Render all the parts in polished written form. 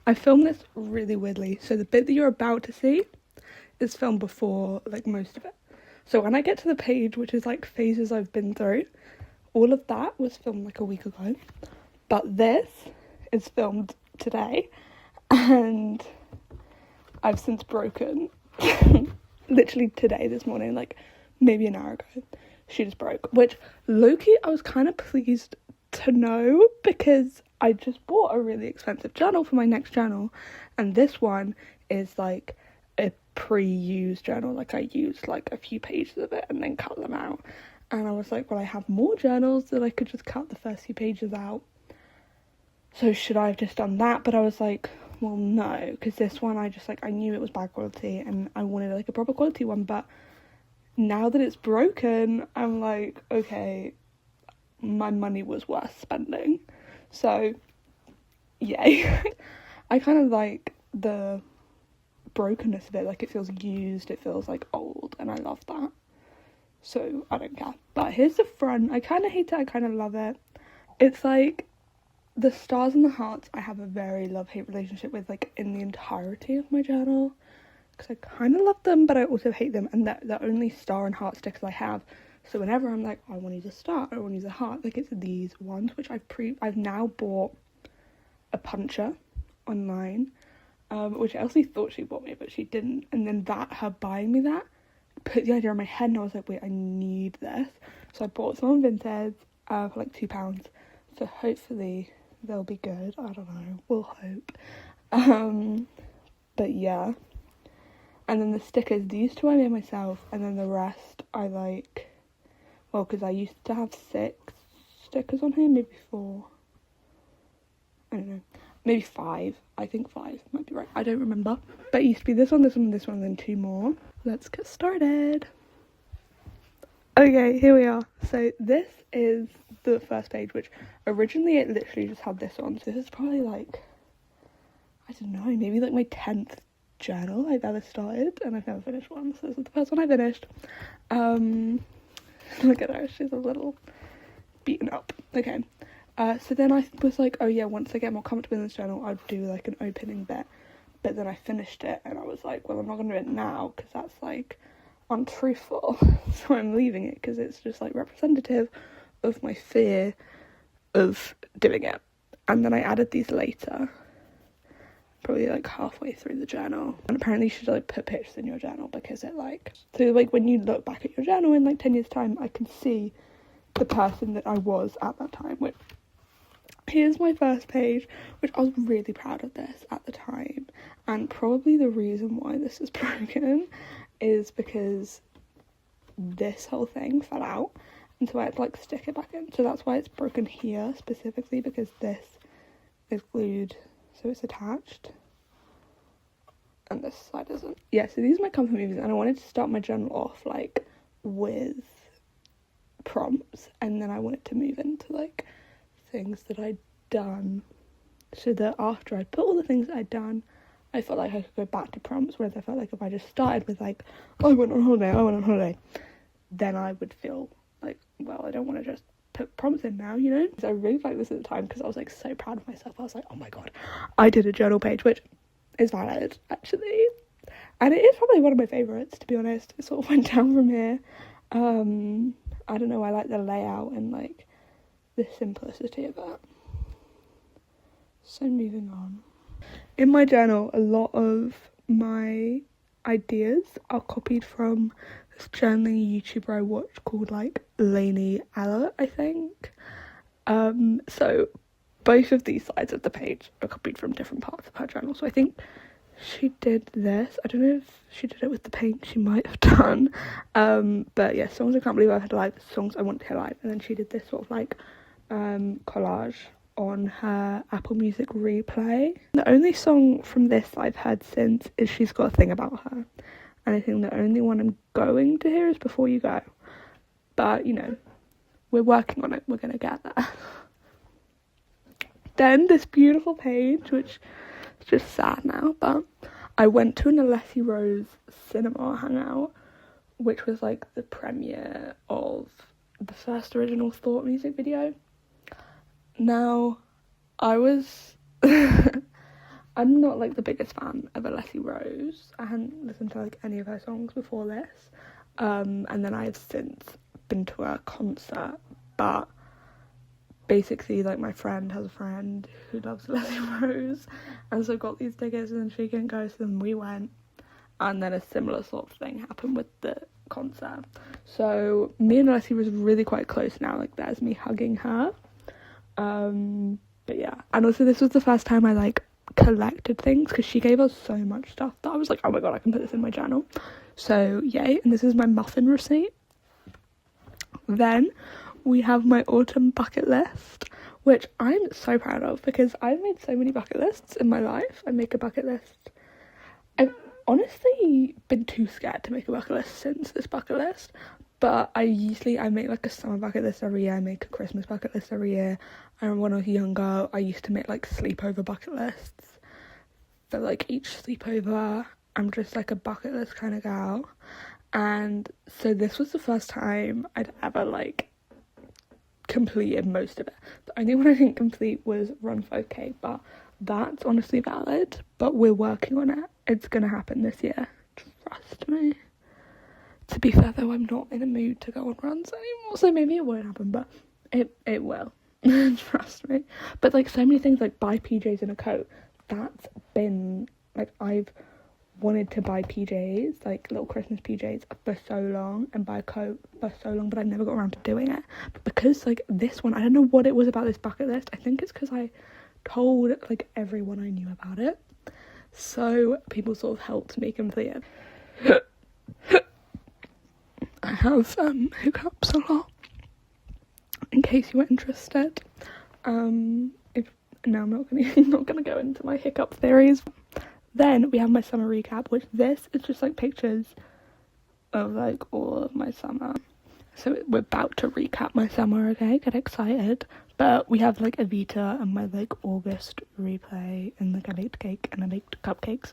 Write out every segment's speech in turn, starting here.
I filmed this really weirdly. So the bit that you're about to see is filmed before, like, most of it. So when I get to the page, which is, like, phases I've been through, all of that was filmed, like, a week ago. But this is filmed today, and I've since broken. Literally today, this morning, like, maybe an hour ago, she just broke. Which, low-key, I was kind of pleased to know, because I just bought a really expensive journal for my next journal, and this one is, like, a pre-used journal. Like, I used, like, a few pages of it and then cut them out. And I was like, well, I have more journals that I could just cut the first few pages out. So should I have just done that? But I was like, well, no, because this one I knew it was bad quality and I wanted, like, a proper quality one. But now that it's broken, I'm like, okay, my money was worth spending. So, yay. I kind of like the brokenness of it. Like, it feels used, it feels, like, old, and I love that. So, I don't care. But here's the front. I kind of hate it, I kind of love it. It's, like, the stars and the hearts I have a very love-hate relationship with, like, in the entirety of my journal. Because I kind of love them, but I also hate them. And they're the only star and heart stickers I have. So whenever I'm like, oh, I want to use a star, I want to use a heart, like, it's these ones, which I've now bought a puncher online, which Elsie thought she bought me, but she didn't. And then her buying me that put the idea in my head, and I was like, wait, I need this. So I bought some on Vinted for like £2. So hopefully they'll be good. I don't know, we'll hope. But yeah. And then the stickers, these two I made myself, and then the rest I like, well, because I used to have 6 stickers on here, maybe 4, I don't know, maybe 5, I think 5 might be right, I don't remember, but it used to be this one, this one, this one, and then 2 more. Let's get started. Okay, here we are. So this is the first page, which originally it literally just had this on, so this is probably like, I don't know, maybe like my 10th journal I've ever started, and I've never finished one, so this is the first one I finished. Look at her, she's a little beaten up. Okay, so then I was like, oh yeah, once I get more comfortable in this journal, I'd do like an opening bit, but then I finished it, and I was like, well, I'm not gonna do it now, because that's like untruthful, so I'm leaving it, because it's just like representative of my fear of doing it. And then I added these later, probably like halfway through the journal, and apparently you should like put pictures in your journal, because it like, so like when you look back at your journal in like 10 years time, I can see the person that I was at that time. Which, here's my first page, which I was really proud of this at the time, and probably the reason why this is broken is because this whole thing fell out, and so I had to like stick it back in, so that's why it's broken here specifically, because this is glued, so it's attached, and this side isn't. Yeah, so these are my comfort movies, and I wanted to start my journal off like with prompts, and then I wanted to move into like things that I'd done, so that after I put all the things that I'd done, I felt like I could go back to prompts, whereas I felt like if I just started with like, oh, I went on holiday, then I would feel like, well, I don't want to just put prompts in now, you know? So I really liked this at the time, because I was like so proud of myself. I was like, oh my god, I did a journal page, which is valid actually, and it is probably one of my favourites, to be honest. It sort of went down from here. I don't know, I like the layout and like the simplicity of it. So moving on. In my journal, a lot of my ideas are copied from this journaling YouTuber I watch called like Lainey Ella, I think. So both of these sides of the page are copied from different parts of her journal. So I think she did this. I don't know if she did it with the paint, she might have done. But yeah, songs I can't believe I had live, songs I want to hear live. And then she did this sort of like collage on her Apple Music replay. The only song from this I've heard since is She's Got a Thing About Her, and I think the only one I'm going to hear is Before You Go, but you know, we're working on it, we're gonna get there. Then this beautiful page, which is just sad now, but I went to an Alessi Rose cinema hangout, which was like the premiere of the first original Thought music video. Now, I was I'm not like the biggest fan of Alessi Rose. I hadn't listened to like any of her songs before this. And then I've since been to a concert, but basically like my friend has a friend who loves Alessi Rose, and so got these tickets and then she couldn't go, so then we went, and then a similar sort of thing happened with the concert. So me and Alessi was really quite close now, like there's me hugging her. But yeah, and also this was the first time I like collected things, because she gave us so much stuff that I was like, oh my god, I can put this in my journal. So yay. And this is my muffin receipt. Then we have my autumn bucket list, which I'm so proud of, because I've made so many bucket lists in my life. I make a bucket list. I've honestly been too scared to make a bucket list since this bucket list, but I make like a summer bucket list every year, I make a Christmas bucket list every year. And when I was younger, I used to make like sleepover bucket lists for like each sleepover. I'm just like a bucket list kind of gal, and so this was the first time I'd ever like completed most of it. The only one I didn't complete was run 5k, but that's honestly valid, but we're working on it. It's gonna happen this year, trust me. To be fair though, I'm not in a mood to go on runs anymore, so maybe it won't happen, but it will. Trust me. But like so many things, like buy PJs and a coat, that's been like, I've wanted to buy PJs, like little Christmas PJs, for so long, and buy a coat for so long, but I've never got around to doing it. But because like this one, I don't know what it was about this bucket list. I think it's because I told like everyone I knew about it, so people sort of helped me complete it. I have hiccups a lot, in case you were interested. Now I'm not gonna go into my hiccup theories. Then we have my summer recap, which this is just like pictures of like all of my summer. So we're about to recap my summer, okay? Get excited. But we have like Evita and my like August replay, and like I baked cake and I baked cupcakes,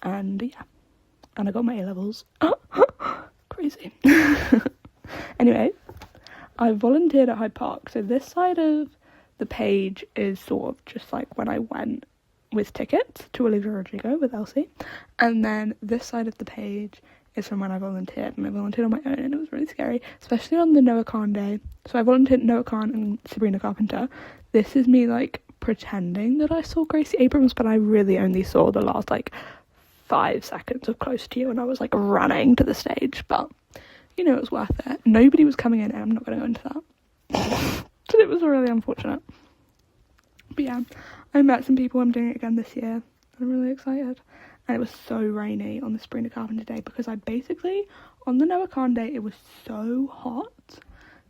and yeah, and I got my A-levels. Crazy. Anyway, I volunteered at Hyde Park, so this side of the page is sort of just like when I went with tickets to Olivia Rodrigo with Elsie, and then this side of the page is from when I volunteered, and I volunteered on my own, and it was really scary, especially on the Noah Khan day. So I volunteered Noah Khan and Sabrina Carpenter. This is me like pretending that I saw Gracie Abrams, but I really only saw the last like 5 seconds of Close to You, and I was like running to the stage, but you know, it was worth it. Nobody was coming in, and I'm not going to go into that. So it was really unfortunate. But yeah, I met some people. I'm doing it again this year. I'm really excited. And it was so rainy on the Sabrina Carpenter day, because I basically, on the Noah Khan day, it was so hot. It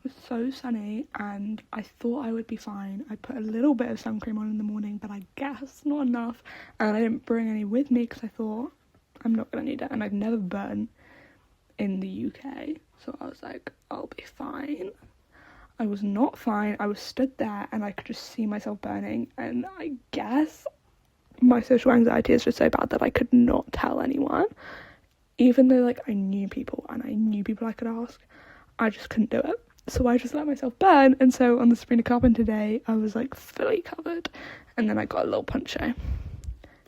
was so sunny, and I thought I would be fine. I put a little bit of sun cream on in the morning, but I guess not enough. And I didn't bring any with me, because I thought, I'm not going to need it. And I've never burned in the UK, so I was like, I'll be fine. I was not fine. I was stood there and I could just see myself burning, and I guess my social anxiety is just so bad that I could not tell anyone, even though like I knew people and I knew people I could ask. I just couldn't do it, so I just let myself burn. And so on the Sabrina Carpenter day, I was like fully covered, and then I got a little poncho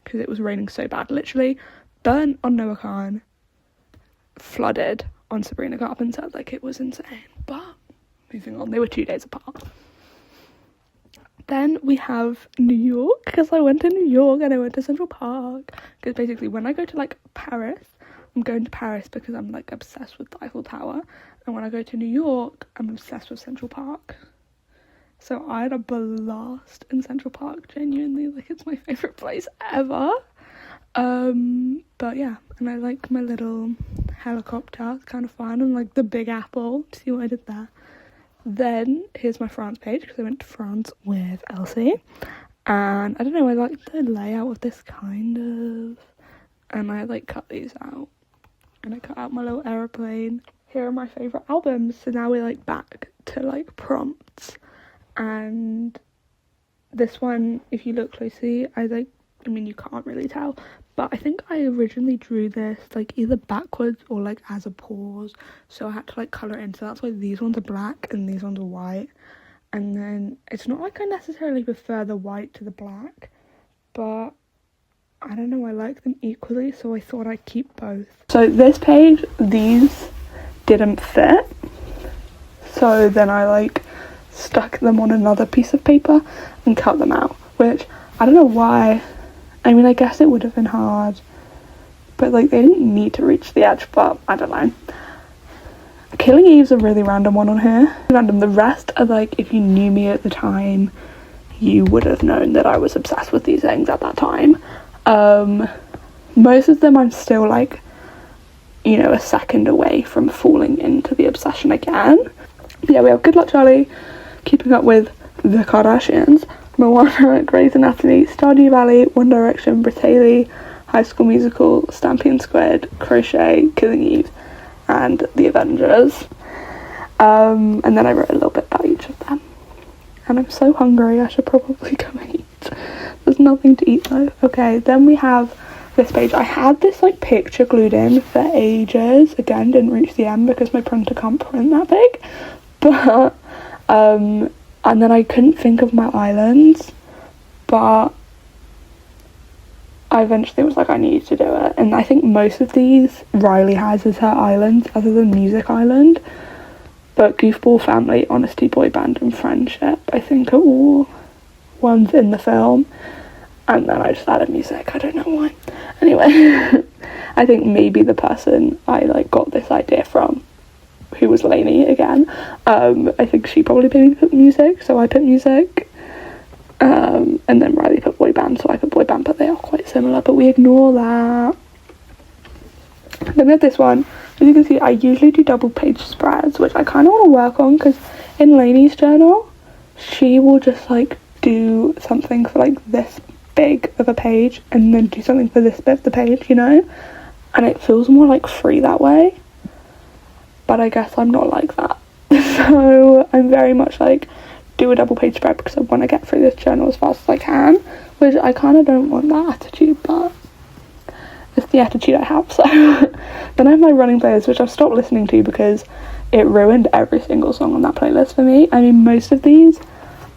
because it was raining so bad. Literally burnt on Noah Khan, flooded on Sabrina Carpenter. Like, it was insane. But moving on, they were 2 days apart. Then we have New York, because I went to New York and I went to Central Park. Because basically when I go to like Paris, I'm going to Paris because I'm like obsessed with the Eiffel Tower, and when I go to New York, I'm obsessed with Central Park. So I had a blast in Central Park, genuinely, like it's my favourite place ever. But yeah, and I like my little helicopter, it's kind of fun, and like the Big Apple. See what I did there? Then here's my France page, because I went to France with Elsie, and I don't know, I like the layout of this kind of, and I like cut these out, and I cut out my little aeroplane. Here are my favourite albums. So now we're like back to like prompts, and this one, if you look closely, I mean you can't really tell, but I think I originally drew this like either backwards or like as a pause, so I had to like colour it in, so that's why these ones are black and these ones are white. And then it's not like I necessarily prefer the white to the black, but I don't know, I like them equally, so I thought I'd keep both. So this page, these didn't fit, so then I like stuck them on another piece of paper and cut them out, which I don't know why. I mean, I guess it would have been hard, but like they didn't need to reach the edge, but I don't know. Killing Eve's a really random one on here. Random. The rest are like, if you knew me at the time, you would have known that I was obsessed with these things at that time. Most of them I'm still like, you know, a second away from falling into the obsession again. But yeah, we have Good Luck Charlie, Keeping Up with the Kardashians, Moana, Grey's Anatomy, Stardew Valley, One Direction, Britaley, High School Musical, Stampy and Squid, Crochet, Killing Eve, and The Avengers. And then I wrote a little bit about each of them. And I'm so hungry, I should probably go eat. There's nothing to eat though. Okay, then we have this page. I had this like picture glued in for ages. Again, didn't reach the end because my printer can't print that big. But, and then I couldn't think of my islands. But I eventually was like, I need to do it. And I think most of these Riley has as her islands, other than Music Island. But Goofball, Family, Honesty, Boy Band, and Friendship, I think are all ones in the film. And then I just added music, I don't know why. Anyway, I think maybe the person I like got this idea from, who was Lainey again, I think she probably maybe put music, so I put music. And then Riley put boy band, so I put boy band, but they are quite similar, but we ignore that. Then we have this one. As you can see, I usually do double page spreads, which I kind of want to work on, because in Lainey's journal, she will just like do something for like this big of a page and then do something for this bit of the page, you know, and it feels more like free that way. But I guess I'm not like that. So I'm very much like, do a double page spread because I want to get through this journal as fast as I can, which I kind of don't want that attitude, but it's the attitude I have. So then I have my running playlist, which I've stopped listening to because it ruined every single song on that playlist for me. I mean, most of these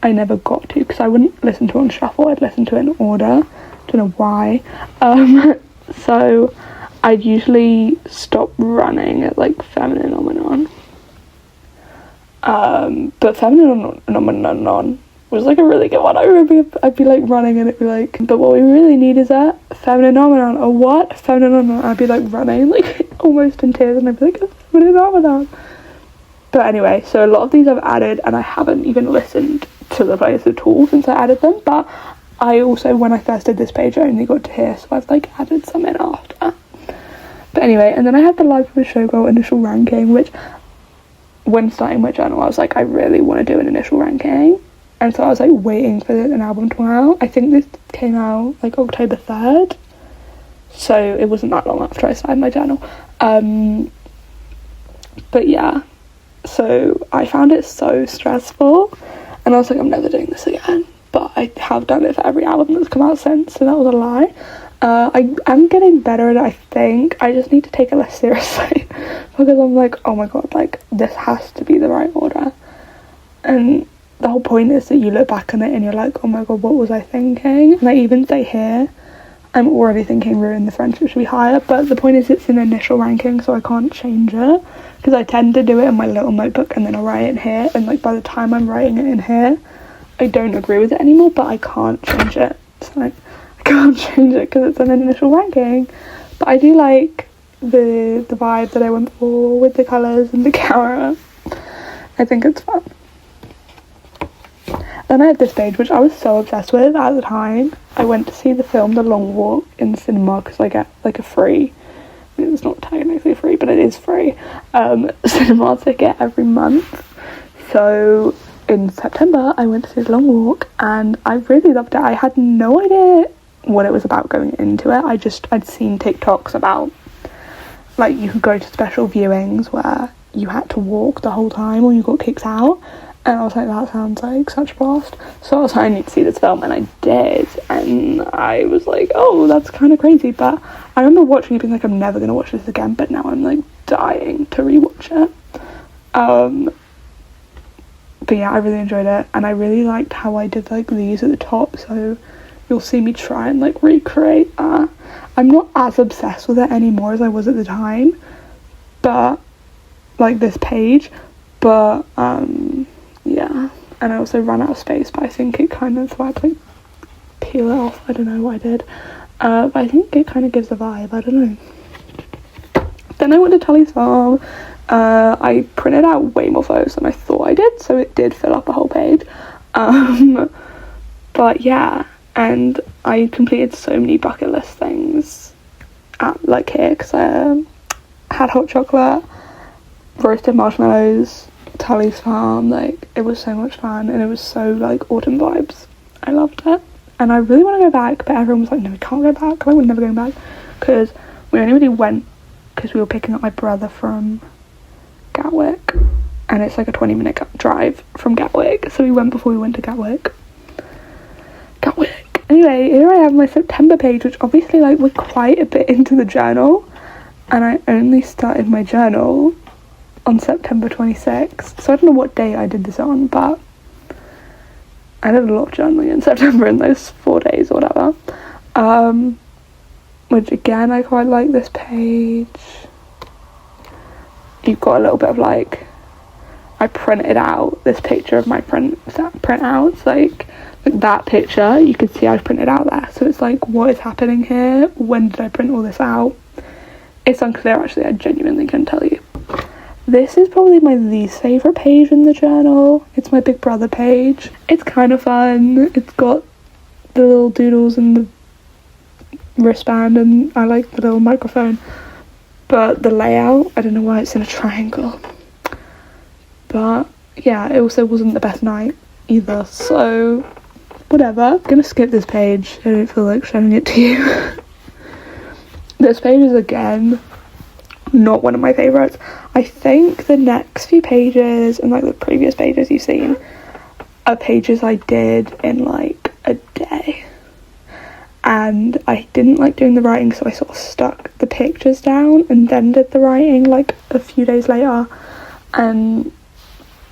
I never got to because I wouldn't listen to it on shuffle, I'd listen to it in order. Don't know why. So I'd usually stop running at like Feminine Phenomenon. But Feminine Phenomenon was like a really good one. I remember I'd be like running and it'd be like, but what we really need is a Feminine Phenomenon. A what? Feminine Phenomenon. I'd be like running, like almost in tears, and I'd be like, Feminine Phenomenon. But anyway, so a lot of these I've added and I haven't even listened to the playlist at all since I added them, but I also, when I first did this page, I only got to here, so I've like added some in after. But anyway, and then I had the Life of a Showgirl initial ranking, which when starting my journal I was like, I really want to do an initial ranking, and so I was like waiting for an album to come out. I think this came out like October 3rd, so it wasn't that long after I started my journal. But yeah, so I found it so stressful and I was like, I'm never doing this again, but I have done it for every album that's come out since, so that was a lie. I am getting better at it, I think. I just need to take it less seriously because I'm like, oh my god, like this has to be the right order, and the whole point is that you look back on it and you're like, oh my god, what was I thinking? And I even say here, I'm already thinking Ruin the Friendship should be higher, but the point is it's an initial ranking, so I can't change it, because I tend to do it in my little notebook and then I'll write it in here, and like by the time I'm writing it in here, I don't agree with it anymore, but I can't change it. So I can't change it because it's an initial ranking. But I do like the vibe that I went for with the colours and the camera. I think it's fun. Then I had this page, which I was so obsessed with at the time. I went to see the film The Long Walk in the cinema because I get like a free, I mean, it's not technically free, but it is free, cinema ticket every month. So in September I went to see The Long Walk and I really loved it. I had no idea what it was about going into it. I'd seen TikToks about like you could go to special viewings where you had to walk the whole time or you got kicked out. And I was like, that sounds like such a blast. So I was like, I need to see this film, and I did. And I was like, oh, that's kind of crazy. But I remember watching it being like, I'm never going to watch this again. But now I'm like dying to rewatch it. But yeah, I really enjoyed it. And I really liked how I did like these at the top. So you'll see me try and like recreate that. I'm not as obsessed with it anymore as I was at the time, but like this page, but yeah. And I also ran out of space, but I think it kind of, so I had to like peel it off. I don't know what I did, but I think it kind of gives a vibe. I don't know. Then I went to Tully's Farm. I printed out way more photos than I thought I did, so it did fill up a whole page. But yeah, and I completed so many bucket list things at like here, because I had hot chocolate, roasted marshmallows, Tully's Farm. Like, it was so much fun, and it was so like autumn vibes. I loved it, and I really want to go back, but everyone was like, no, we can't go back. I would never go back, because we only really went because we were picking up my brother from Gatwick, and it's like a 20-minute drive from Gatwick, so we went before we went to Gatwick. Anyway, here I have my September page, which obviously like we're quite a bit into the journal, and I only started my journal on September 26th, so I don't know what day I did this on, but I did a lot of journaling in September in those 4 days or whatever. Which again, I quite like this page. You've got a little bit of like, I printed out this picture of my printouts, like that picture, you can see I've printed out there, so it's like, what is happening here? When did I print all this out? It's unclear actually, I genuinely couldn't tell you. This is probably my least favourite page in the journal. It's my Big Brother page. It's kind of fun. It's got the little doodles and the wristband, and I like the little microphone. But the layout, I don't know why it's in a triangle. But yeah, it also wasn't the best night either, so whatever. I'm gonna skip this page. I don't feel like showing it to you. This page is again not one of my favourites. I think the next few pages and like the previous pages you've seen are pages I did in like a day, and I didn't like doing the writing, so I sort of stuck the pictures down and then did the writing like a few days later, and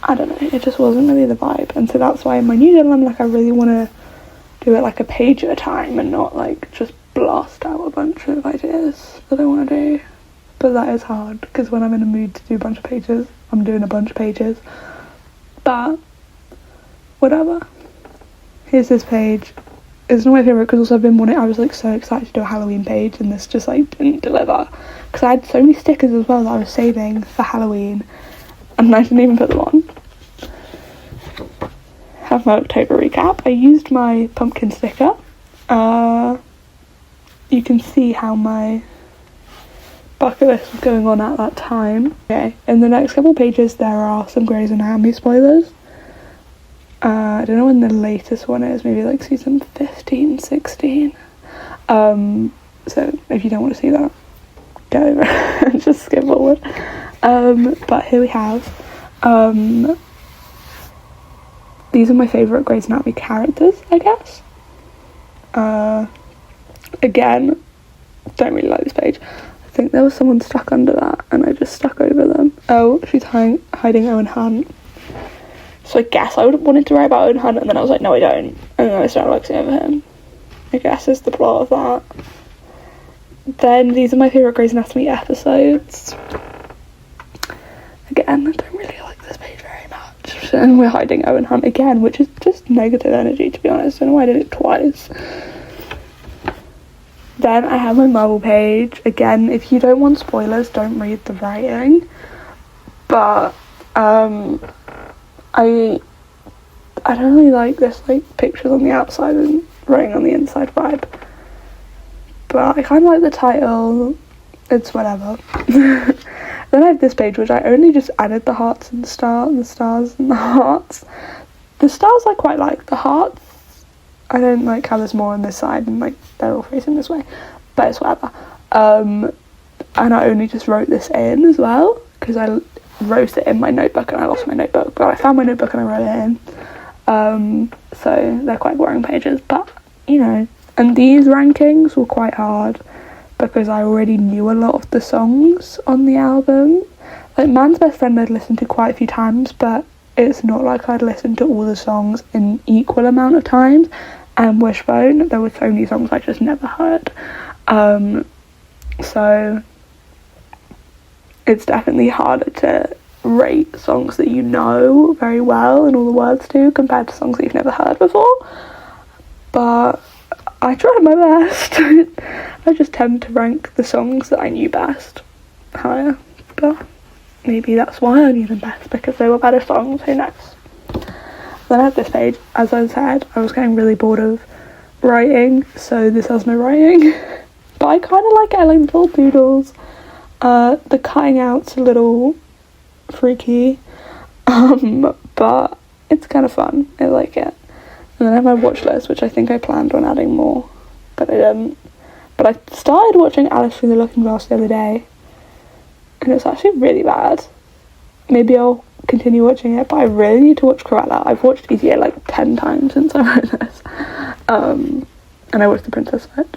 I don't know, it just wasn't really the vibe. And so that's why in my new journal I'm like, I really want to do it like a page at a time and not like just blast out a bunch of ideas that I want to do. But that is hard, because when I'm in a mood to do a bunch of pages, I'm doing a bunch of pages. But whatever. Here's this page. It's not my favourite, because also I've been wanting, I was like so excited to do a Halloween page, and this just like didn't deliver. Because I had so many stickers as well that I was saving for Halloween, and I didn't even put them on. Have my October recap. I used my pumpkin sticker. You can see how my bucket list was going on at that time. Okay, in the next couple pages there are some Grey's Anatomy spoilers. I don't know when the latest one is, maybe like season 15, 16. So if you don't want to see that, go over and just skip forward. But here we have, these are my favourite Grey's Anatomy characters, I guess. Again, don't really like this page. I think there was someone stuck under that, and I just stuck over them. Oh, she's hiding Owen Hunt. So I guess I would have wanted to write about Owen Hunt, and then I was like, no, I don't. And then I started looking over him. I guess is the plot of that. Then these are my favourite Grey's Anatomy episodes. Again, I don't really like this page very much. And we're hiding Owen Hunt again, which is just negative energy, to be honest. I don't know why I did it twice. Then I have my Marvel page. Again, if you don't want spoilers, don't read the writing. But I don't really like this like pictures on the outside and writing on the inside vibe. But I kind of like the title. It's whatever. Then I have this page, which I only just added the hearts and the stars and the hearts. The stars I quite like. The hearts, I don't like how there's more on this side and like they're all facing this way, but it's whatever. And I only just wrote this in as well, because I wrote it in my notebook and I lost my notebook, but I found my notebook and I wrote it in. So they're quite boring pages, but you know. And these rankings were quite hard because I already knew a lot of the songs on the album. Like Man's Best Friend I'd listened to quite a few times, but it's not like I'd listened to all the songs in equal amount of times. and Wishbone. There were so many songs I just never heard. So it's definitely harder to rate songs that you know very well and all the words to compared to songs that you've never heard before. But I tried my best. I just tend to rank the songs that I knew best higher. But maybe that's why I knew them best, because they were better songs, who knows. Then I had this page. As I said, I was getting really bored of writing, so this has no writing. But I kind of like it. I like the little doodles. The cutting out's a little freaky, but it's kind of fun. I like it. And then I have my watch list, which I think I planned on adding more, but I didn't. But I started watching Alice Through the Looking Glass the other day, and it's actually really bad. Maybe I'll continue watching it, but I really need to watch Cruella. I've watched Easy like 10 times since I wrote this. And I watched The Princess Switch.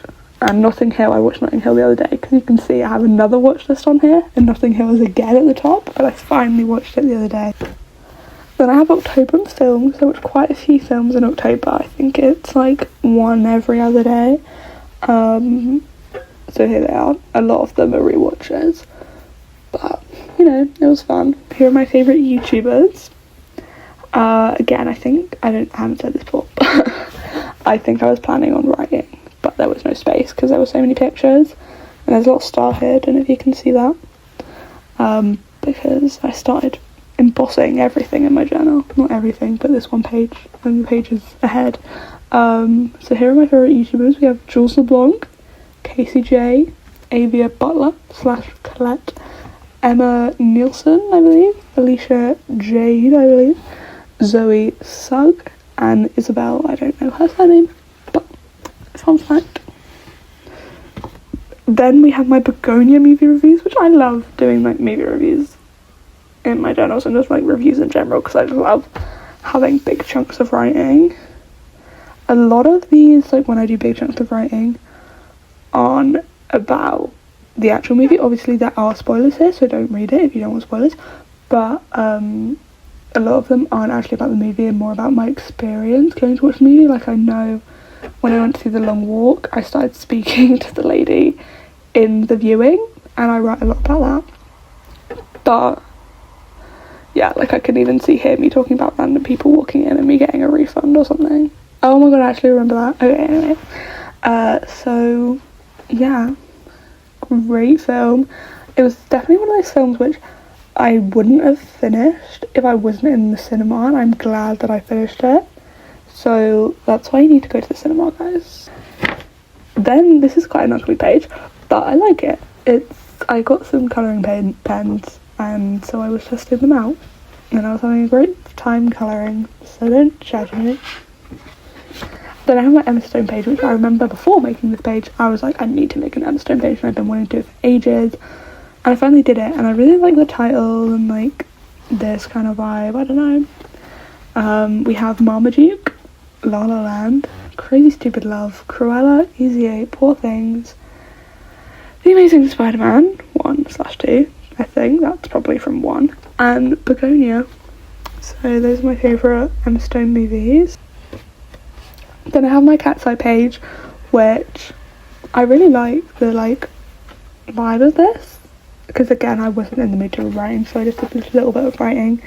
And Notting Hill, I watched Notting Hill the other day, because you can see I have another watch list on here, and Notting Hill is again at the top, but I finally watched it the other day. Then I have October and films. I watched quite a few films in October. I think it's like one every other day. So here they are. A lot of them are rewatches. But, you know, it was fun. Here are my favourite YouTubers. Again, I haven't said this before, but I think I was planning on writing, but there was no space because there were so many pictures. And there's a lot of star here, I don't know if you can see that. Because I started embossing everything in my journal. Not everything, but this one page and the pages ahead. So here are my favourite YouTubers. We have Jules LeBlanc, Casey J, Avia Butler / Colette, Emma Nielsen, I believe, Alicia Jade, I believe, Zoe Sugg, and Isabel, I don't know her surname, but fun fact. Then we have my Begonia movie reviews, which I love doing like movie reviews in my journals and just like reviews in general, because I just love having big chunks of writing. A lot of these, like when I do big chunks of writing, aren't about the actual movie. Obviously there are spoilers here, so don't read it if you don't want spoilers, but a lot of them aren't actually about the movie and more about my experience going to watch the movie. Like I know when I went to see The Long Walk, I started speaking to the lady in the viewing, and I write a lot about that. But yeah, like I can even see here me talking about random people walking in and me getting a refund or something. Oh my god, I actually remember that. Okay, anyway. So yeah, great film. It was definitely one of those films which I wouldn't have finished if I wasn't in the cinema, and I'm glad that I finished it. So that's why you need to go to the cinema, guys. Then this is quite an ugly page, but I like it. I got some colouring pens, and so I was testing them out, and I was having a great time colouring, so don't judge me. Then I have my Emma Stone page, which I remember before making this page, I was like, I need to make an Emma Stone page, and I've been wanting to do it for ages, and I finally did it, and I really like the title, and like, this kind of vibe, I don't know. We have Marmaduke, La La Land, Crazy Stupid Love, Cruella, Easy 8, Poor Things, The Amazing Spider-Man 1/2, I think, that's probably from 1, and Begonia. So those are my favourite Emma Stone movies. Then I have my Cat's Eye page, which I really like the vibe of this, because again I wasn't in the mood to writing, so I just did a little bit of writing.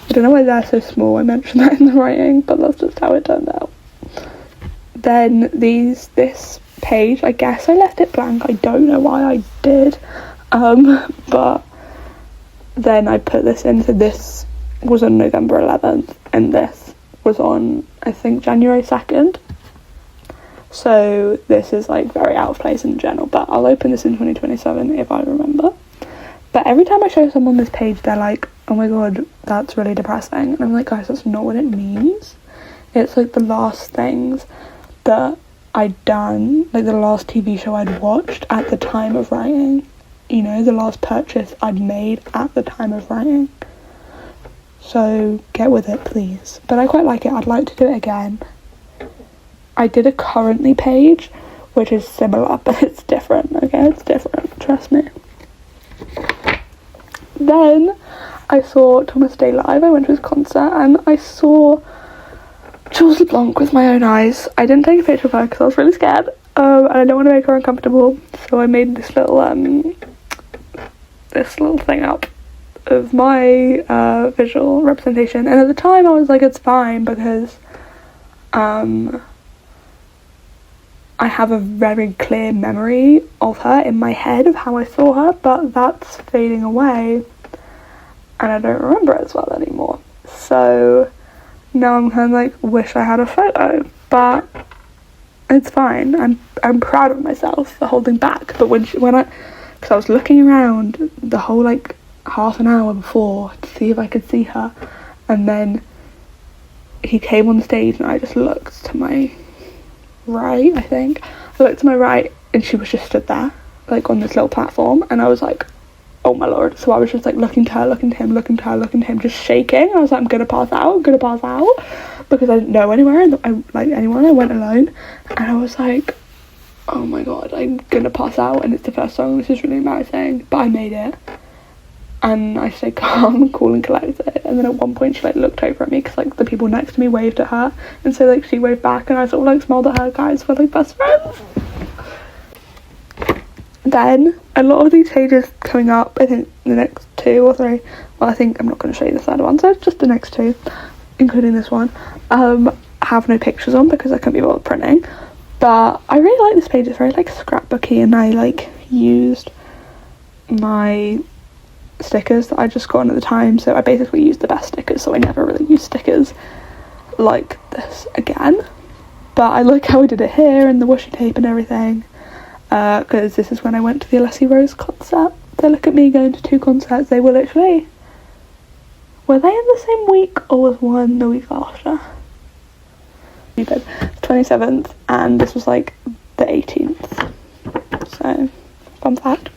I don't know why they're so small, I mentioned that in the writing, but that's just how it turned out. Then this page, I guess I left it blank, I don't know why I did, but then I put this in, so this was on November 11th, and this was on, I think, January 2nd, so this is like very out of place in general, but I'll open this in 2027 if I remember. But every time I show someone this page, they're like, oh my god, that's really depressing, and I'm like, guys, that's not what it means. It's like the last things that I'd done, like the last TV show I'd watched at the time of writing, you know, the last purchase I'd made at the time of writing. So get with it, please. But I quite like it. I'd like to do it again. I did a currently page, which is similar, but it's different, okay? It's different, trust me. Then I saw Thomas Day live. I went to his concert, and I saw Jules LeBlanc with my own eyes. I didn't take a picture of her because I was really scared, and I don't want to make her uncomfortable, so I made this little thing up of my visual representation. And at the time I was like, it's fine, because I have a very clear memory of her in my head of how I saw her, but that's fading away and I don't remember it as well anymore. So now I'm kind of like, wish I had a photo, but it's fine. I'm proud of myself for holding back. But because I was looking around the whole like half an hour before to see if I could see her, and then he came on stage and I just looked to my right, I think. I looked to my right and she was just stood there, like on this little platform, and I was like, oh my lord. So I was just like looking to her, looking to him, looking to her, looking to him, just shaking. I was like, I'm gonna pass out, because I didn't know anywhere, and anyone. I went alone, and I was like, oh my god, I'm gonna pass out, and it's the first song. This is really embarrassing, but I made it, and I stayed calm, cool and collected. And then at one point she like looked over at me because like the people next to me waved at her, and so like she waved back, and I sort of like smiled at her. Guys, we're like best friends. Then a lot of these pages coming up, I think the next 2 or 3, well I think I'm not going to show you the third one, so just the next 2, including this one, have no pictures on because I couldn't be bothered printing. But I really like this page. It's very like scrapbooky, and I like used my stickers that I just got on at the time, so I basically used the best stickers, so I never really used stickers like this again. But I like how I did it here and the washi tape and everything, because this is when I went to the Alessi Rose concert. So look at me going to 2 concerts. They were literally, were they in the same week or was one the week after? Stupid. 27th, and this was like the 18th, so fun fact.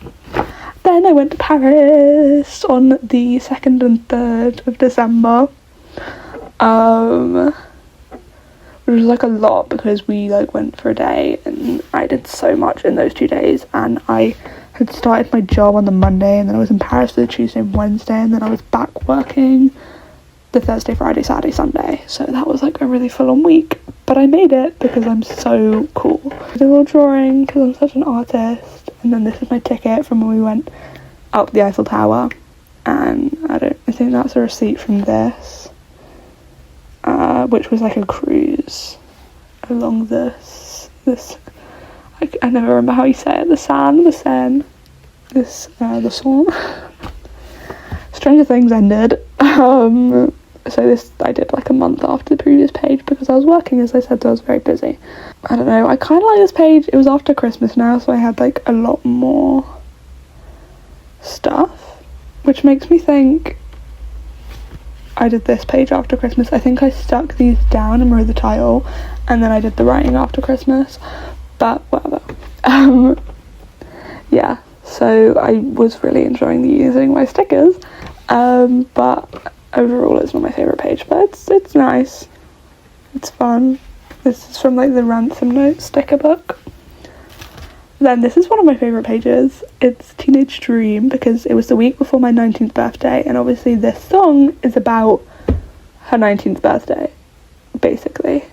Then I went to Paris on the 2nd and 3rd of December, which was like a lot because we like went for a day and I did so much in those 2 days, and I had started my job on the Monday, and then I was in Paris for the Tuesday and Wednesday, and then I was back working the Thursday, Friday, Saturday, Sunday, so that was like a really full-on week, but I made it because I'm so cool. I did a little drawing because I'm such an artist, and then this is my ticket from when we went up the Eiffel Tower, and I think that's a receipt from this, which was like a cruise along this I never remember how you say it, the Seine, the Seine. Stranger Things ended, so this I did like a month after the previous page because I was working, as I said, so I was very busy. I don't know, I kind of like this page. It was after Christmas now, so I had like a lot more stuff, which makes me think I did this page after Christmas. I think I stuck these down and wrote the title, and then I did the writing after Christmas, but whatever. Yeah, so I was really enjoying using my stickers, but overall it's not my favourite page, but it's nice, it's fun. This is from like the Ransom Notes sticker book. Then this is one of my favourite pages. It's Teenage Dream, because it was the week before my 19th birthday, and obviously this song is about her 19th birthday, basically.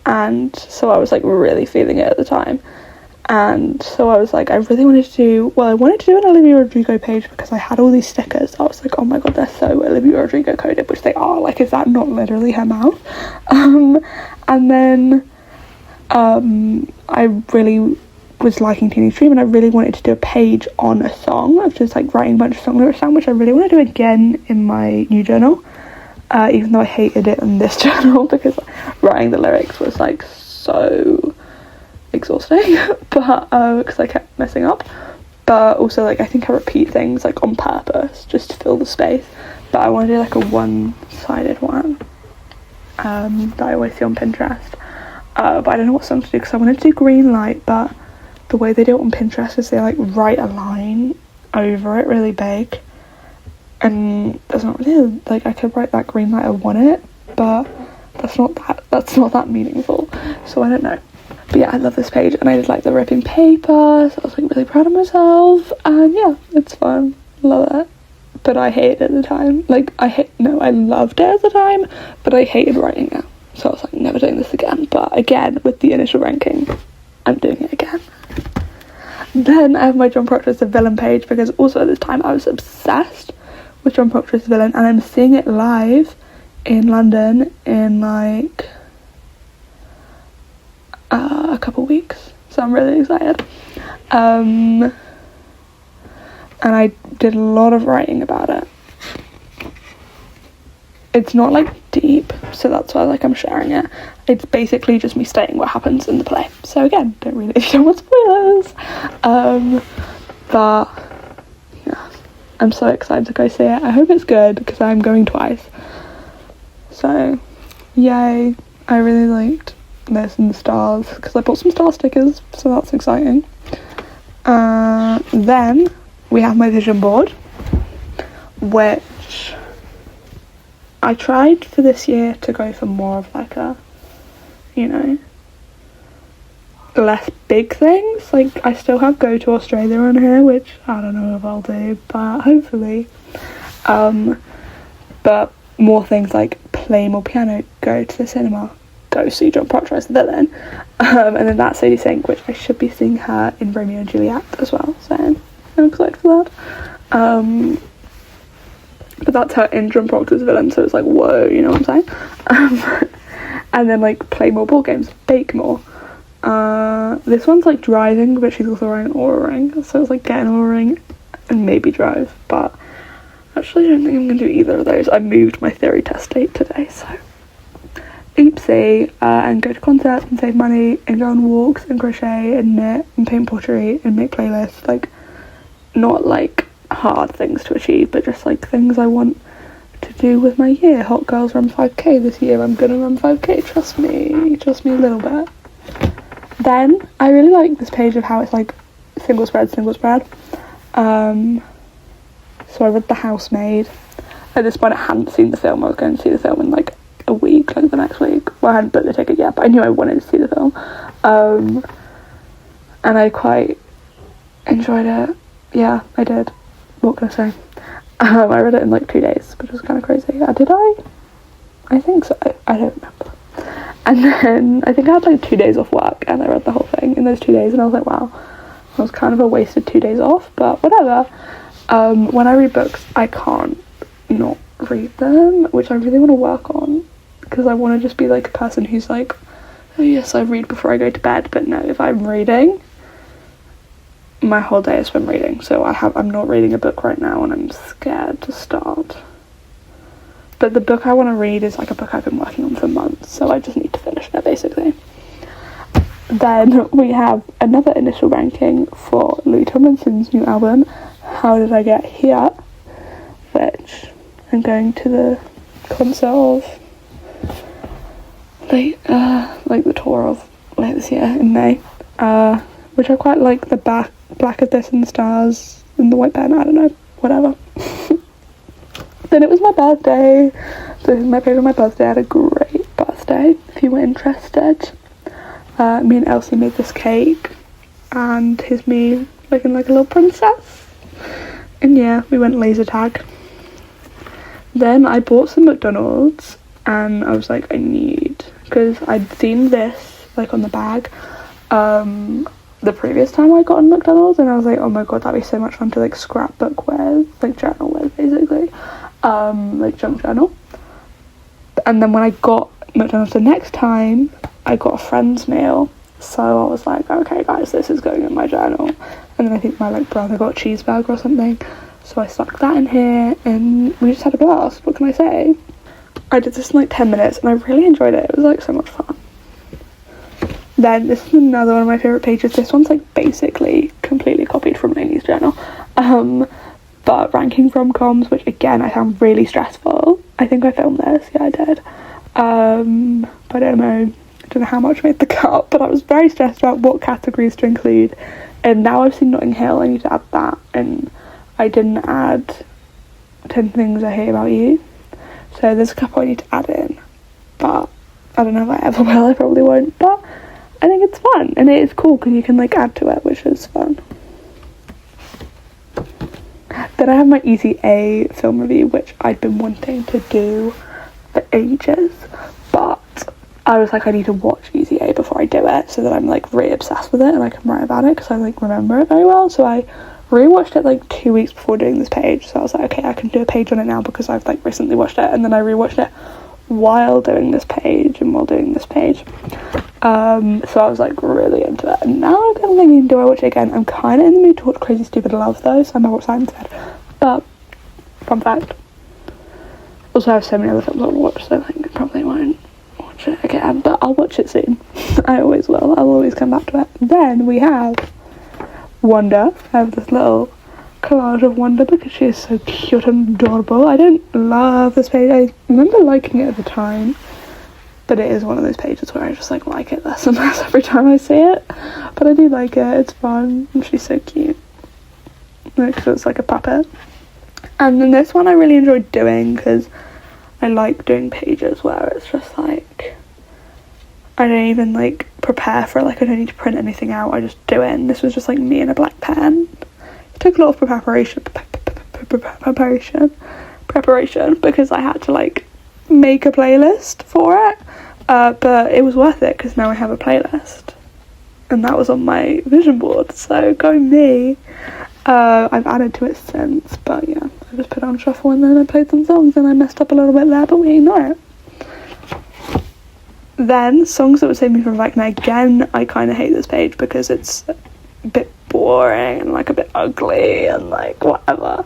And so I was like really feeling it at the time. And so I was like, I really wanted to do, I wanted to do an Olivia Rodrigo page because I had all these stickers. I was like, oh my god, they're so Olivia Rodrigo coded, which they are. Like, is that not literally her mouth? And then I really was liking Teenage Dream, and I really wanted to do a page on a song of just like writing a bunch of song lyrics down, which I really want to do again in my new journal, even though I hated it in this journal because writing the lyrics was like so exhausting, but because I kept messing up, but also like I think I repeat things like on purpose just to fill the space. But I want to do like a one-sided one that I always see on Pinterest, but I don't know what song to do because I wanted to do Green Light, but the way they do it on Pinterest is they like write a line over it really big, and there's not really like, I could write that green light I want it, but that's not that meaningful, so I don't know. But yeah, I love this page, and I did like the ripping paper, so I was like really proud of myself, and yeah, it's fun, love it. But I hated it at the time, like I loved it at the time, but I hated writing it, So I was like, never doing this again. But again, with the initial ranking, I'm doing it again. Then I have my John Proctor's The Villain page, because also at this time I was obsessed with John Proctor's The Villain, and I'm seeing it live in London in like a couple weeks, so I'm really excited. And I did a lot of writing about it. It's not like deep, so that's why like I'm sharing it. It's basically just me stating what happens in the play. So again, don't read it if you don't want spoilers. But yeah, I'm so excited to go see it. I hope it's good, because I'm going twice. So yay, I really liked this and the stars, because I bought some star stickers, so that's exciting. Then we have my vision board, which I tried for this year to go for more of like a, you know, less big things. Like I still have Go to Australia on here, which I don't know if I'll do, but hopefully. But more things like play more piano, go to the cinema, go see John Proctor as the villain, and then that's Sadie Sink, which I should be seeing her in Romeo and Juliet as well, so I'm excited for that. But that's her in John Proctor's villain, so it's like, whoa, you know what I'm saying? And then like play more board games, bake more. This one's like driving, but she's also wearing an Aura ring, so it's like get an Aura ring and maybe drive, but actually I don't think I'm going to do either of those. I moved my theory test date today, so oopsie. And go to concerts and save money and go on walks and crochet and knit and paint pottery and make playlists. Like not like hard things to achieve, but just like things I want to do with my year. Hot girls run 5k this year, I'm gonna run 5k, trust me a little bit. Then I really like this page of how it's like single spread. So I read The Housemaid. At this point I hadn't seen the film. I was going to see the film in like a week, like the next week. Well, I hadn't booked the ticket yet, but I knew I wanted to see the film. And I quite enjoyed it. Yeah, I did. What can I say? I read it in like 2 days, which was kind of crazy. Did I? I think so. I don't remember. And then I think I had like 2 days off work, and I read the whole thing in those 2 days, and I was like, wow, that was kind of a wasted 2 days off, but whatever. When I read books, I can't not read them, which I really want to work on, because I want to just be like a person who's like, oh yes, I read before I go to bed. But no, if I'm reading, my whole day is spent reading. So I'm not reading a book right now, and I'm scared to start. But the book I want to read is like a book I've been working on for months, so I just need to finish it basically. Then we have another initial ranking for Louis Tomlinson's new album, How Did I Get Here, which I'm going to the concert of like the tour of later this year in May, which I quite like the black of this and the stars and the white pen, I don't know, whatever. Then it was my birthday, so this is my page on my birthday. I had a great birthday, if you were interested. Me and Elsie made this cake, and here's me looking like a little princess. And yeah, we went laser tag. Then I bought some McDonald's, and I was like, I need, because I'd seen this like on the bag the previous time I got on McDonald's, and I was like, oh my god, that'd be so much fun to like scrapbook with, like journal with basically, like junk journal. And then when I got McDonald's the next time, I got a friend's meal, so I was like, okay guys, this is going in my journal. And then I think my like brother got a cheeseburger or something, so I stuck that in here, and we just had a blast. What can I say? I did this in like 10 minutes, and I really enjoyed it. It was like so much fun. Then this is another one of my favourite pages. This one's like basically completely copied from Lainey's journal, but ranking rom-coms, which again I found really stressful. I think I filmed this, yeah I did, but I don't know how much made the cut, but I was very stressed about what categories to include. And now I've seen Notting Hill, I need to add that, and I didn't add 10 Things I Hate About You, so there's a couple I need to add in, but I don't know if I ever will. I probably won't, but I think it's fun, and it is cool because you can like add to it, which is fun. Then I have my Easy A film review, which I've been wanting to do for ages, but I was like, I need to watch Easy A before I do it, so that I'm like really obsessed with it and I can write about it, because I like remember it very well. So I rewatched it like 2 weeks before doing this page, so I was like, okay, I can do a page on it now because I've like recently watched it. And then I rewatched it while doing this page and while doing this page, so I was like really into it. And now I'm kind of thinking, do I watch it again? I'm kind of in the mood to watch Crazy Stupid Love though, so I might watch that instead. But fun fact, also I have so many other films I want to watch, so I think I probably won't watch it again, but I'll watch it soon. I always will. I'll always come back to it. Then we have Wanda. I have this little collage of Wanda because she is so cute and adorable. I don't love this page. I remember liking it at the time, but it is one of those pages where I just like it less and less every time I see it. But I do like it. It's fun and she's so cute. Because it's like a puppet. And then this one I really enjoyed doing because I like doing pages where it's just like I don't even like prepare for it, like I don't need to print anything out, I just do it. And this was just like me and a black pen. It took a lot of preparation because I had to like make a playlist for it, but it was worth it because now I have a playlist and that was on my vision board, so go me. I've added to it since, but yeah, I just put it on shuffle and then I played some songs and I messed up a little bit there, but we ignore it. Then songs that would save me from acne. Again, I kind of hate this page because it's a bit boring and like a bit ugly and like whatever,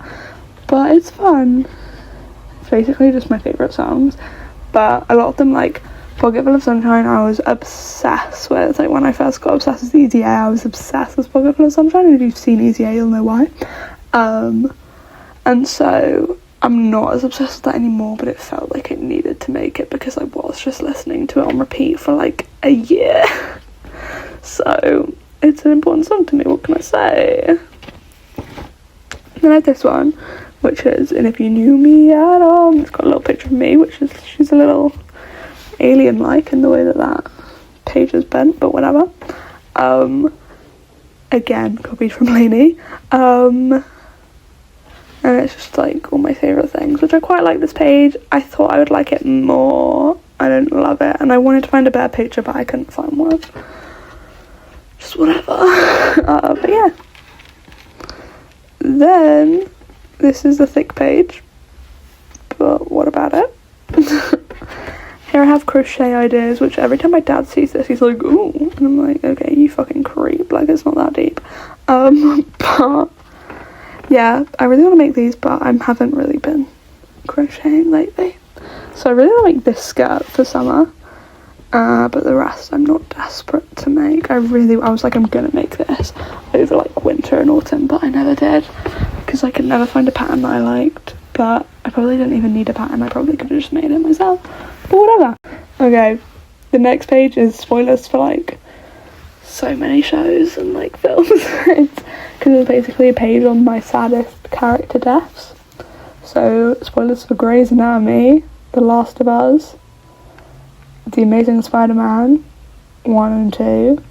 but it's fun. It's basically just my favourite songs, but a lot of them, like Pocketful of Sunshine, I was obsessed with. Like when I first got obsessed with Easy A, I was obsessed with Pocketful of Sunshine, and if you've seen Easy A, you'll know why. And so I'm not as obsessed with that anymore, but it felt like it needed to make it because I was just listening to it on repeat for like a year. So it's an important song to me, what can I say? Then I have this one, which is And If You Knew Me At All. It's got a little picture of me, which is, she's a little alien-like in the way that that page is bent, but whatever. Again, copied from Lainey. And it's just like all my favourite things, which I quite like this page. I thought I would like it more. I don't love it, and I wanted to find a better picture, but I couldn't find one. Just whatever. But yeah. Then this is the thick page, but what about it? Here I have crochet ideas, which every time my dad sees this, he's like, ooh, and I'm like, okay, you fucking creep, like it's not that deep. But yeah, I really want to make these, but I haven't really been crocheting lately. So I really want to make this skirt for summer, but the rest I'm not desperate to make. I was like, I'm gonna make this over like winter and autumn, but I never did because I could never find a pattern that I liked. But I probably didn't even need a pattern, I probably could have just made it myself, but whatever. Okay, the next page is spoilers for like so many shows and like films. It's because it's basically a page on my saddest character deaths. So spoilers for Grey's Anatomy, The Last of Us, The Amazing Spider-Man 1 and 2,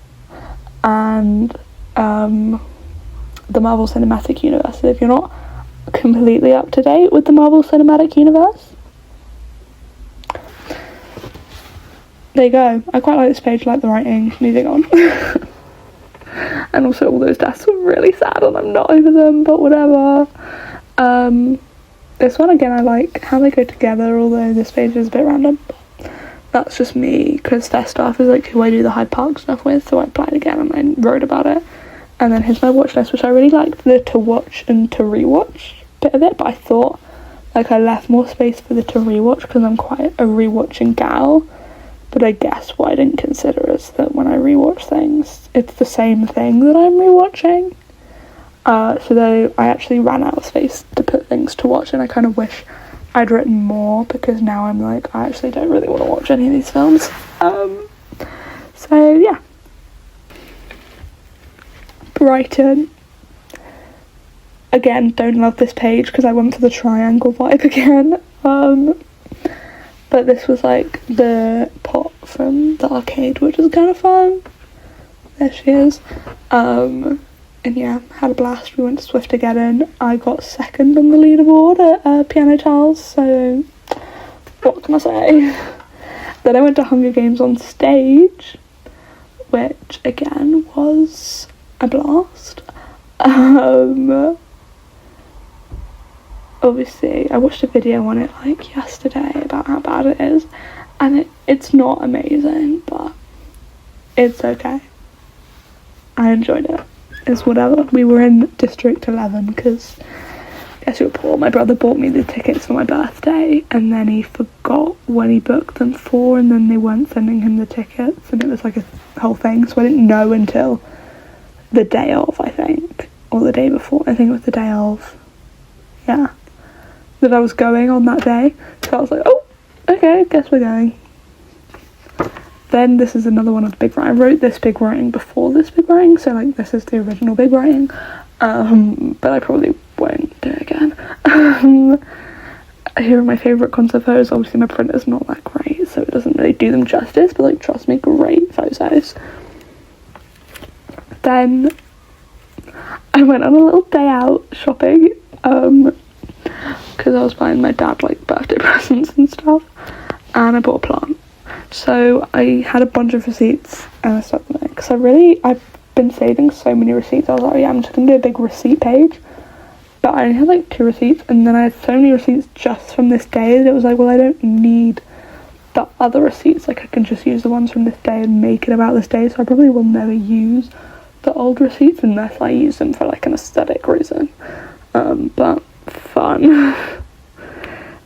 and the Marvel Cinematic Universe. So if you're not completely up to date with the Marvel Cinematic Universe, there you go. I quite like this page, like the writing. Moving on. And also all those deaths were really sad and I'm not over them, but whatever. This one again, I like how they go together, although this page is a bit random. That's just me, because their staff is like who I do the Hyde Park stuff with, so I applied again and I wrote about it. And then here's my watch list, which I really liked the to watch and to rewatch bit of it, but I thought like I left more space for the to rewatch because I'm quite a rewatching gal. But I guess what I didn't consider is that when I rewatch things, it's the same thing that I'm rewatching. So I actually ran out of space to put things to watch, and I kind of wish I'd written more because now I'm like, I actually don't really want to watch any of these films. So yeah. Brighton. Again, don't love this page because I went for the triangle vibe again. But this was like the pot from the arcade, which was kind of fun. There she is. And yeah, had a blast. We went to Swiftageddon. I got second on the leaderboard at Piano Tiles, so what can I say? Then I went to Hunger Games on stage, which again was a blast. Obviously I watched a video on it like yesterday about how bad it is, and it's not amazing, but it's okay. I enjoyed it. It's whatever. We were in District 11 because, guess you were poor, my brother bought me the tickets for my birthday, and then he forgot when he booked them for, and then they weren't sending him the tickets, and it was like a whole thing, so I didn't know until the day of, I think, or the day before. I think it was the day of, yeah, that I was going on that day. So I was like, oh, okay, guess we're going. Then this is another one of the big writing. I wrote this big writing before this big writing, so like this is the original big writing, but I probably won't do it again. Here are my favourite concert photos. Obviously my printer's not that great, so it doesn't really do them justice, but like, trust me, great photos. Then I went on a little day out shopping, because I was buying my dad like birthday presents and stuff, and I bought a plant. So I had a bunch of receipts and I stuck them in, because I've been saving so many receipts. I was like, oh yeah, I'm just gonna do a big receipt page, but I only had like 2 receipts, and then I had so many receipts just from this day that it was like, well, I don't need the other receipts, like I can just use the ones from this day and make it about this day. So I probably will never use the old receipts unless I use them for like an aesthetic reason, but fun.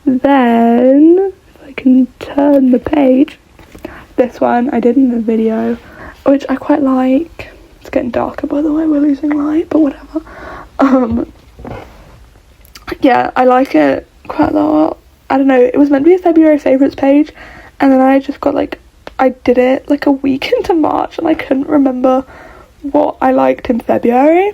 Then if I can turn the page, this one I did in the video, which I quite like. It's getting darker, by the way, we're losing light, but whatever. Yeah, I like it quite a lot. I don't know, it was meant to be a February favourites page, and then I just got like, I did it like a week into March, and I couldn't remember what I liked in February,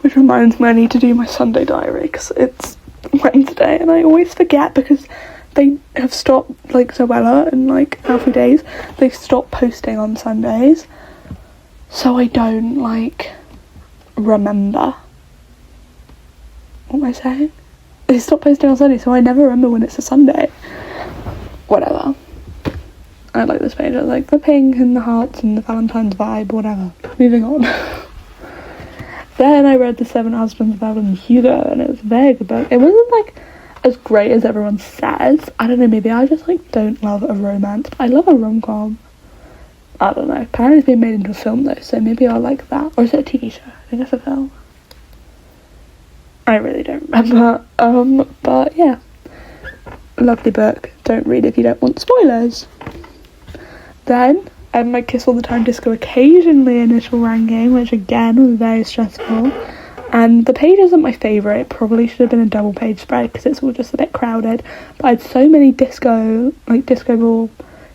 which reminds me I need to do my Sunday diary, because it's Wednesday and I always forget, because they have stopped, like Zoella and like Alfie Days, they've stopped posting on Sundays, so I don't like remember. What am I saying? They stopped posting on Sunday, so I never remember when it's a Sunday. Whatever. I like this page. I like the pink and the hearts and the Valentine's vibe, whatever. Moving on. Then I read The 7 Husbands of Evelyn Hugo, and it was a very good book. It wasn't like as great as everyone says. I don't know, maybe I just like don't love a romance. I love a rom-com. I don't know. Apparently it's been made into a film though, so maybe I'll like that. Or is it a TV show? I think it's a film. I really don't remember. But yeah. Lovely book. Don't read if you don't want spoilers. Then I had my Kiss All the Time Disco Occasionally initial ranking, which again was very stressful. And the page isn't my favourite. It probably should have been a double page spread because it's all just a bit crowded. But I had so many disco ball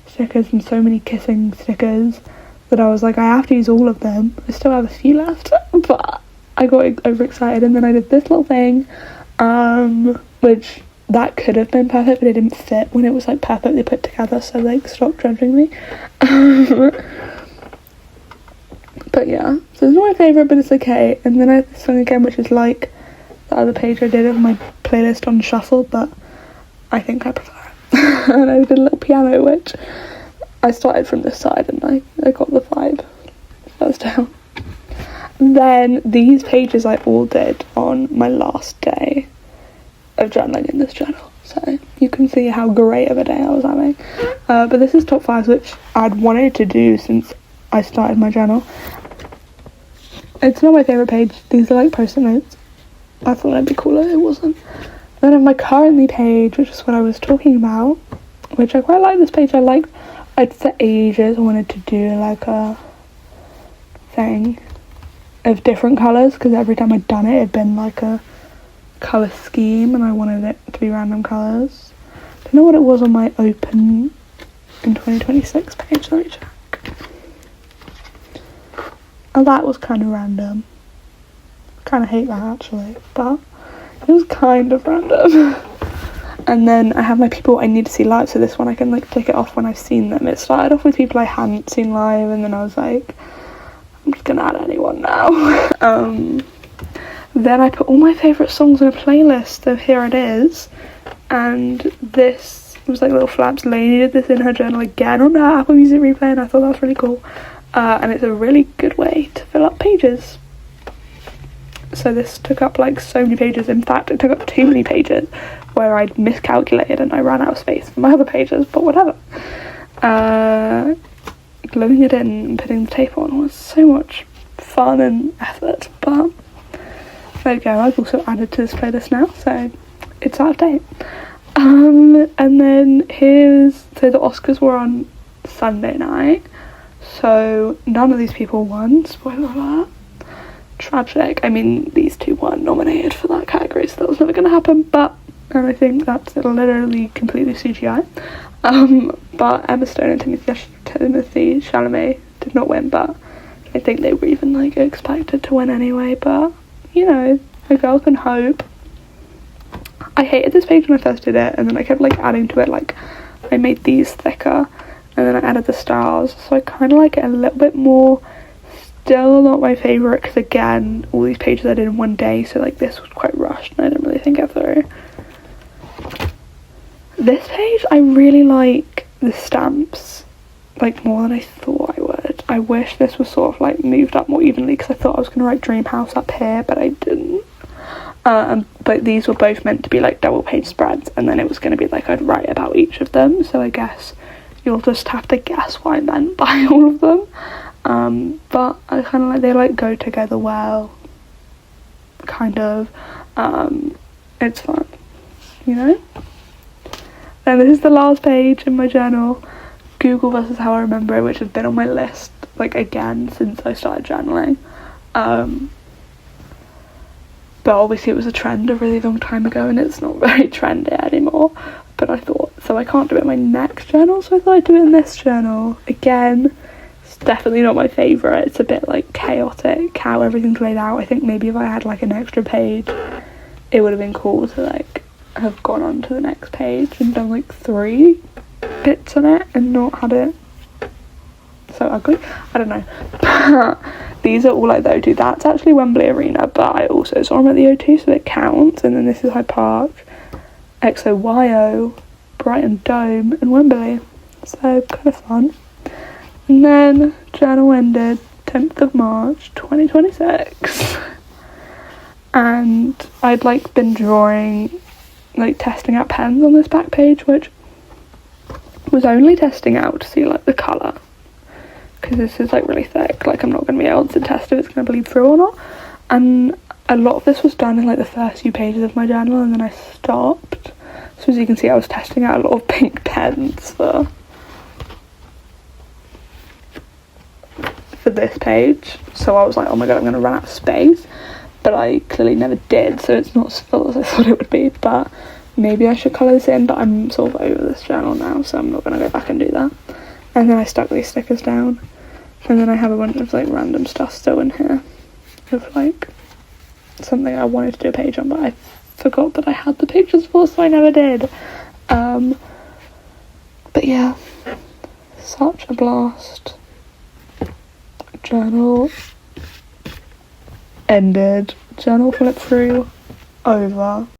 stickers and so many kissing stickers that I was like, I have to use all of them. I still have a few left, but I got overexcited, and then I did this little thing, which that could have been perfect, but it didn't fit when it was like perfectly put together, so like stop judging me. But yeah, so it's not my favourite, but it's okay. And then I have this song again, which is like the other page I did of my playlist on shuffle, but I think I prefer it. And I did a little piano, which I started from this side, and I got the vibe first down. Then these pages I all did on my last day of journaling in this journal, so you can see how great of a day I was having. But this is top 5, which I'd wanted to do since I started my journal. It's not my favourite page. These are like post-it notes. I thought it'd be cooler, it wasn't. Then I have my currently page, which is what I was talking about, which I quite like this page. I'd for ages wanted to do like a thing of different colours, because every time I'd done it it'd been like a colour scheme, and I wanted it to be random colours. I don't know what it was on my open in 2026 page, let me check. Oh, that was kind of random. Kind of hate that actually, but it was kind of random. And then I have my people I need to see live, so this one I can like tick it off when I've seen them. It started off with people I hadn't seen live, and then I was like, I'm just gonna add anyone now. Then I put all my favourite songs in a playlist, so here it is. And this was like little flaps. Lainey did this in her journal again on her Apple Music replay, and I thought that was really cool. And it's a really good way to fill up pages. So this took up like so many pages. In fact, it took up too many pages where I'd miscalculated and I ran out of space for my other pages, but whatever. Gluing it in and putting the tape on was so much fun and effort, but there you go. I've also added to this playlist now, so it's out of date. And then so the Oscars were on Sunday night, so none of these people won, spoiler alert. Tragic. I mean, these two weren't nominated for that category, so that was never going to happen, and I think that's literally completely CGI. But Emma Stone and Timothée Chalamet did not win, but I think they were even like expected to win anyway, but you know, a girl can hope. I hated this page when I first did it, and then I kept like adding to it, like I made these thicker and then I added the stars, so I kind of like it a little bit more. Still not my favourite, because again, all these pages I did in one day, so like this was quite rushed and I didn't really think it through. This page, I really like the stamps, like more than I thought I would. I wish this was sort of like moved up more evenly, because I thought I was going to write Dream House up here, but I didn't. But these were both meant to be like double page spreads, and then it was going to be like I'd write about each of them, so I guess you'll just have to guess what I meant by all of them. But I kind of like, they like go together well, kind of. It's fun, you know. And this is the last page in my journal, Google versus How I Remember It, which has been on my list like again since I started journaling. But obviously it was a trend a really long time ago, and it's not very trendy anymore. But I thought, so I can't do it in my next journal, so I thought I'd do it in this journal. Again, it's definitely not my favourite. It's a bit like chaotic how everything's laid out. I think maybe if I had like an extra page, it would have been cool to like have gone on to the next page and done like 3 bits on it and not had it so ugly. I don't know. These are all like the O2. That's actually Wembley Arena, but I also saw them at the O2, so it counts. And then this is Hyde Park, XOYO, Brighton Dome, and Wembley. So kind of fun. And then journal ended 10th of March 2026. And I'd like been drawing, like testing out pens on this back page, which was only testing out to see like the colour, because this is like really thick, like I'm not going to be able to test if it's going to bleed through or not. And a lot of this was done in like the first few pages of my journal, and then I stopped. So as you can see, I was testing out a lot of pink pens for this page, so I was like, oh my god, I'm going to run out of space, but I clearly never did, so it's not as full as I thought it would be. But maybe I should colour this in, but I'm sort of over this journal now, so I'm not going to go back and do that. And then I stuck these stickers down, and then I have a bunch of like random stuff still in here of like something I wanted to do a page on, but I forgot that I had the pictures for, so I never did. But yeah, such a blast. Journal ended, journal flip through over.